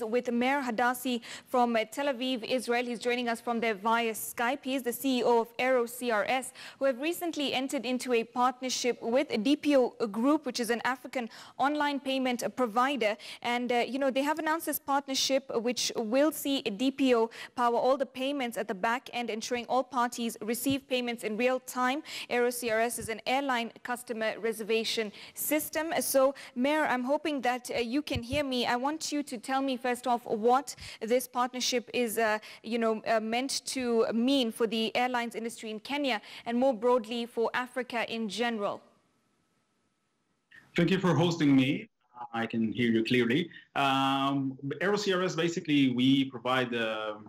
With Mayor Hadassi from Tel Aviv, Israel. He's joining us from there via Skype. He is the CEO of Aero, who have recently entered into a partnership with a DPO Group, which is an African online payment provider. And, they have announced this partnership, which will see a DPO power all the payments at the back end, ensuring all parties receive payments in real time. Aero is an airline customer reservation system. So, Mayor, I'm hoping that you can hear me. I want you to tell me first off what this partnership is, meant to mean for the airlines industry in Kenya and more broadly for Africa in general. Thank you for hosting me. I can hear you clearly. Aero basically, we provide,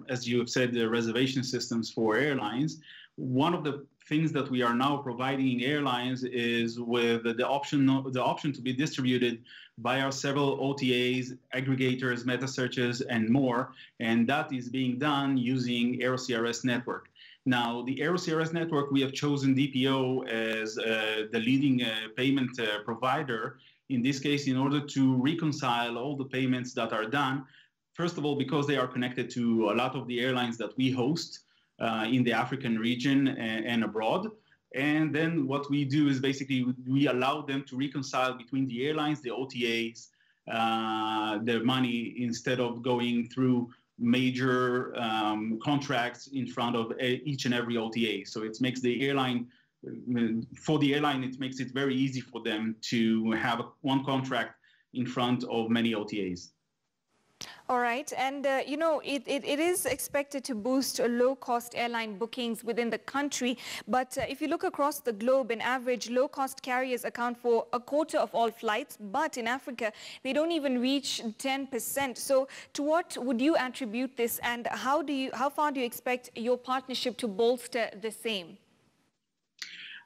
as you have said, the reservation systems for airlines. One of the things that we are now providing airlines is with the option to be distributed by our several OTAs, aggregators, meta searches, and more. And that is being done using Aero network. Now, the Aero network, we have chosen DPO as the leading payment provider, in this case, in order to reconcile all the payments that are done. First of all, because they are connected to a lot of the airlines that we host in the African region and abroad. And then what we do is basically we allow them to reconcile between the airlines, the OTAs, their money, instead of going through major contracts in front of each and every OTA. So it makes the airline, it makes it very easy for them to have one contract in front of many OTAs. All right. And, it is expected to boost low-cost airline bookings within the country. But if you look across the globe, in average, low-cost carriers account for a quarter of all flights. But in Africa, they don't even reach 10%. So to what would you attribute this? And how far do you expect your partnership to bolster the same?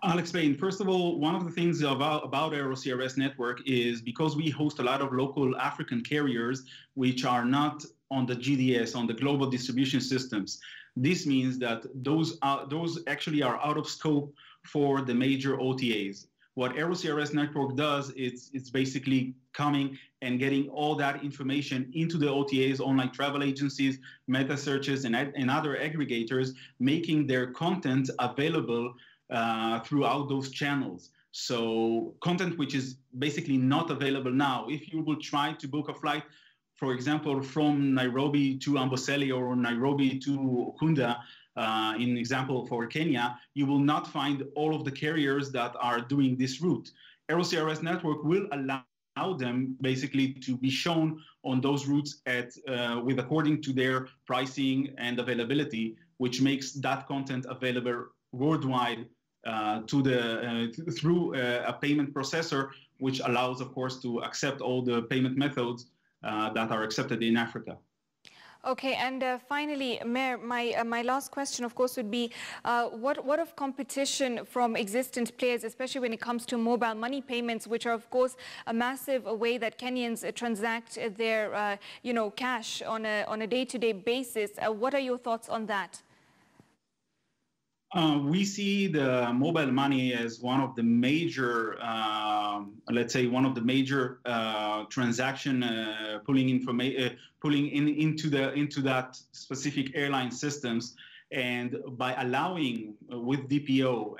I'll explain. First of all, one of the things about Aero network is because we host a lot of local African carriers, which are not on the GDS, on the global distribution systems. This means that those actually are out of scope for the major OTAs. What Aero network does, it's basically coming and getting all that information into the OTAs, online travel agencies, meta searches, and other aggregators, making their content available throughout those channels. So content which is basically not available now. If you will try to book a flight, for example, from Nairobi to Amboseli or Nairobi to Ukunda, in example for Kenya, you will not find all of the carriers that are doing this route. Aero network will allow them basically to be shown on those routes according to their pricing and availability, which makes that content available worldwide through a payment processor, which allows, of course, to accept all the payment methods that are accepted in Africa. Okay, and finally, Mayor, my last question, of course, would be what of competition from existent players, especially when it comes to mobile money payments, which are, of course, a massive way that Kenyans transact their, cash on a day-to-day basis. What are your thoughts on that? We see the mobile money as one of the major, let's say, one of the major transaction pulling into that specific airline systems, and by allowing with DPO,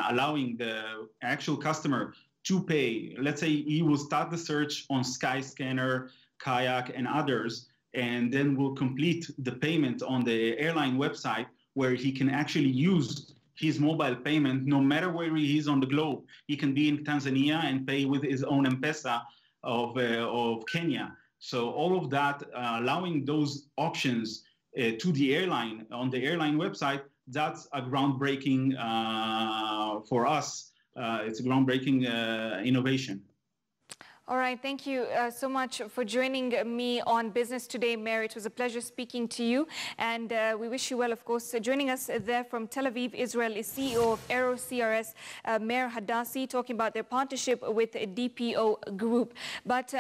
allowing the actual customer to pay. Let's say he will start the search on Skyscanner, Kayak, and others, and then will complete the payment on the airline website, where he can actually use his mobile payment no matter where he is on the globe. He can be in Tanzania and pay with his own M-Pesa of Kenya. So all of that, allowing those options to the airline on the airline website, that's a groundbreaking for us. It's a groundbreaking innovation. All right. Thank you so much for joining me on Business Today, Mayor. It was a pleasure speaking to you. And we wish you well, of course. Joining us there from Tel Aviv, Israel, is CEO of Aero Mayor Hadassi, talking about their partnership with DPO Group. But